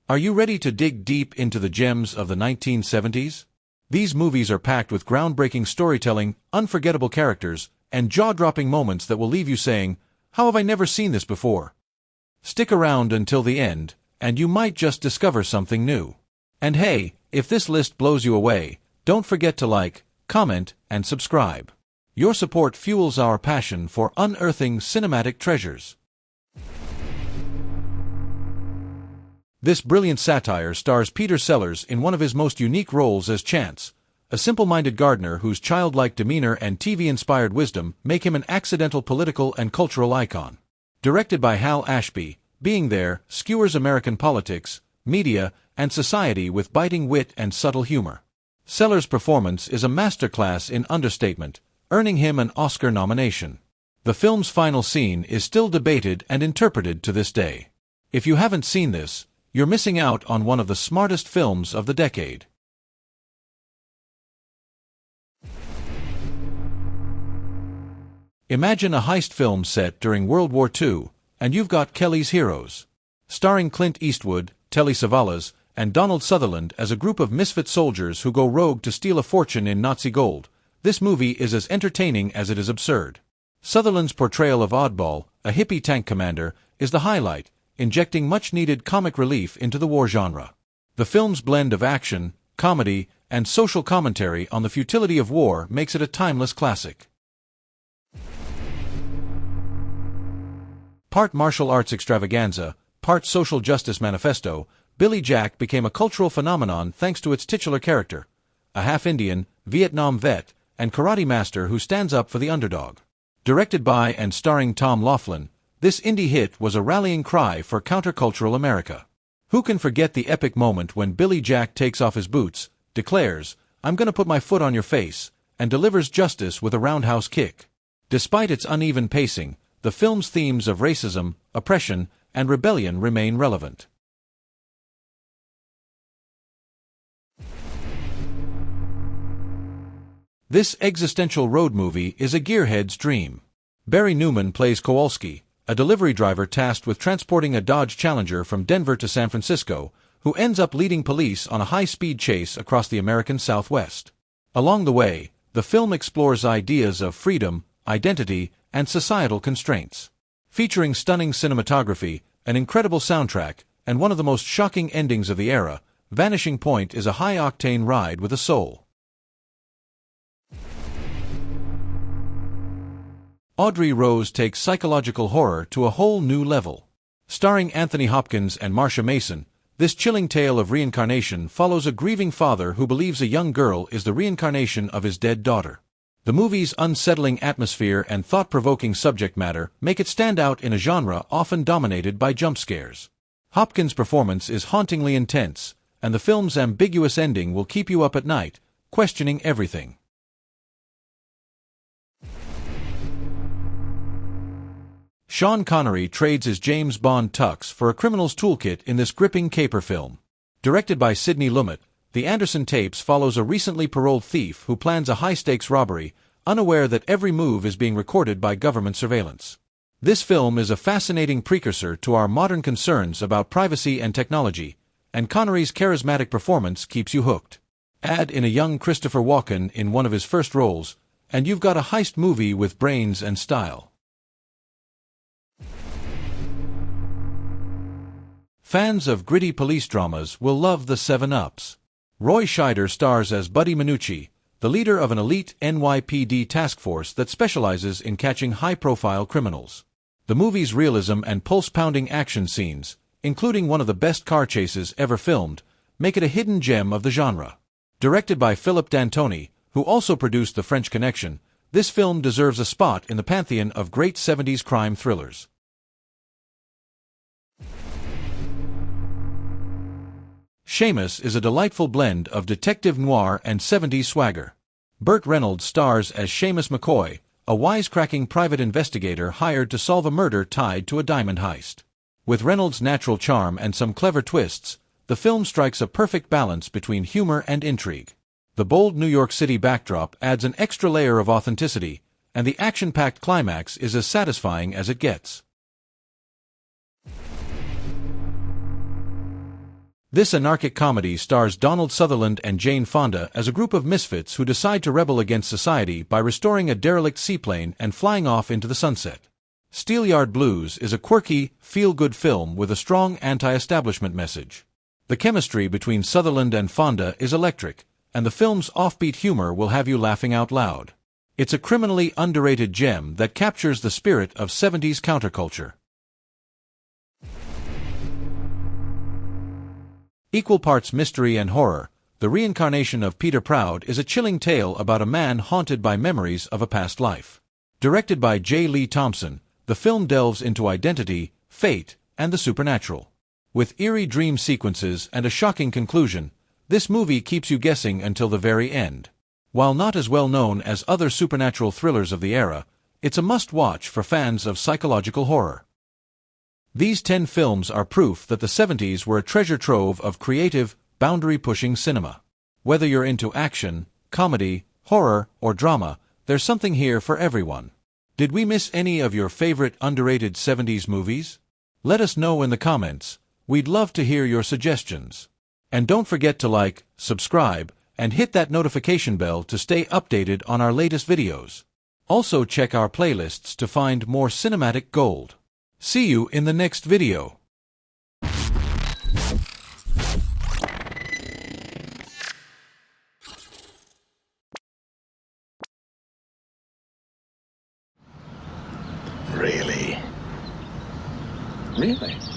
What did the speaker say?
Are you ready to dig deep into the gems of the 1970s? These movies are packed with groundbreaking storytelling, unforgettable characters, and jaw-dropping moments that will leave you saying, "How have I never seen this before?" Stick around until the end, and you might just discover something new. And hey, if this list blows you away, don't forget to like, comment, and subscribe. Your support fuels our passion for unearthing cinematic treasures. This brilliant satire stars Peter Sellers in one of his most unique roles as Chance, a simple-minded gardener whose childlike demeanor and TV-inspired wisdom make him an accidental political and cultural icon. Directed by Hal Ashby, Being There skewers American politics, media, and society with biting wit and subtle humor. Sellers' performance is a masterclass in understatement, earning him an Oscar nomination. The film's final scene is still debated and interpreted to this day. If you haven't seen this, you're missing out on one of the smartest films of the decade. Imagine a heist film set during World War II, and you've got Kelly's Heroes. Starring Clint Eastwood, Telly Savalas, and Donald Sutherland as a group of misfit soldiers who go rogue to steal a fortune in Nazi gold, this movie is as entertaining as it is absurd. Sutherland's portrayal of Oddball, a hippie tank commander, is the highlight, injecting much-needed comic relief into the war genre. The film's blend of action, comedy, and social commentary on the futility of war makes it a timeless classic. Part martial arts extravaganza, part social justice manifesto, Billy Jack became a cultural phenomenon thanks to its titular character, a half-Indian, Vietnam vet, and karate master who stands up for the underdog. Directed by and starring Tom Laughlin, this indie hit was a rallying cry for countercultural America. Who can forget the epic moment when Billy Jack takes off his boots, declares, "I'm gonna put my foot on your face," and delivers justice with a roundhouse kick? Despite its uneven pacing, the film's themes of racism, oppression, and rebellion remain relevant. This existential road movie is a gearhead's dream. Barry Newman plays Kowalski, a delivery driver tasked with transporting a Dodge Challenger from Denver to San Francisco, who ends up leading police on a high-speed chase across the American Southwest. Along the way, the film explores ideas of freedom, identity, and societal constraints. Featuring stunning cinematography, an incredible soundtrack, and one of the most shocking endings of the era, Vanishing Point is a high-octane ride with a soul. Audrey Rose takes psychological horror to a whole new level. Starring Anthony Hopkins and Marsha Mason, this chilling tale of reincarnation follows a grieving father who believes a young girl is the reincarnation of his dead daughter. The movie's unsettling atmosphere and thought-provoking subject matter make it stand out in a genre often dominated by jump scares. Hopkins' performance is hauntingly intense, and the film's ambiguous ending will keep you up at night, questioning everything. Sean Connery trades his James Bond tux for a criminal's toolkit in this gripping caper film. Directed by Sidney Lumet, The Anderson Tapes follows a recently paroled thief who plans a high-stakes robbery, unaware that every move is being recorded by government surveillance. This film is a fascinating precursor to our modern concerns about privacy and technology, and Connery's charismatic performance keeps you hooked. Add in a young Christopher Walken in one of his first roles, and you've got a heist movie with brains and style. Fans of gritty police dramas will love The 7-Ups. Roy Scheider stars as Buddy Minucci, the leader of an elite NYPD task force that specializes in catching high-profile criminals. The movie's realism and pulse-pounding action scenes, including one of the best car chases ever filmed, make it a hidden gem of the genre. Directed by Philip D'Antoni, who also produced The French Connection, this film deserves a spot in the pantheon of great 70s crime thrillers. Shamus is a delightful blend of detective noir and 70s swagger. Burt Reynolds stars as Shamus McCoy, a wisecracking private investigator hired to solve a murder tied to a diamond heist. With Reynolds' natural charm and some clever twists, the film strikes a perfect balance between humor and intrigue. The bold New York City backdrop adds an extra layer of authenticity, and the action-packed climax is as satisfying as it gets. This anarchic comedy stars Donald Sutherland and Jane Fonda as a group of misfits who decide to rebel against society by restoring a derelict seaplane and flying off into the sunset. Steelyard Blues is a quirky, feel-good film with a strong anti-establishment message. The chemistry between Sutherland and Fonda is electric, and the film's offbeat humor will have you laughing out loud. It's a criminally underrated gem that captures the spirit of 70s counterculture. Equal parts mystery and horror, The Reincarnation of Peter Proud is a chilling tale about a man haunted by memories of a past life. Directed by J. Lee Thompson, the film delves into identity, fate, and the supernatural. With eerie dream sequences and a shocking conclusion, this movie keeps you guessing until the very end. While not as well known as other supernatural thrillers of the era, it's a must-watch for fans of psychological horror. These 10 films are proof that the 70s were a treasure trove of creative, boundary-pushing cinema. Whether you're into action, comedy, horror, or drama, there's something here for everyone. Did we miss any of your favorite underrated 70s movies? Let us know in the comments. We'd love to hear your suggestions. And don't forget to like, subscribe, and hit that notification bell to stay updated on our latest videos. Also check our playlists to find more cinematic gold. See you in the next video. Really? Really?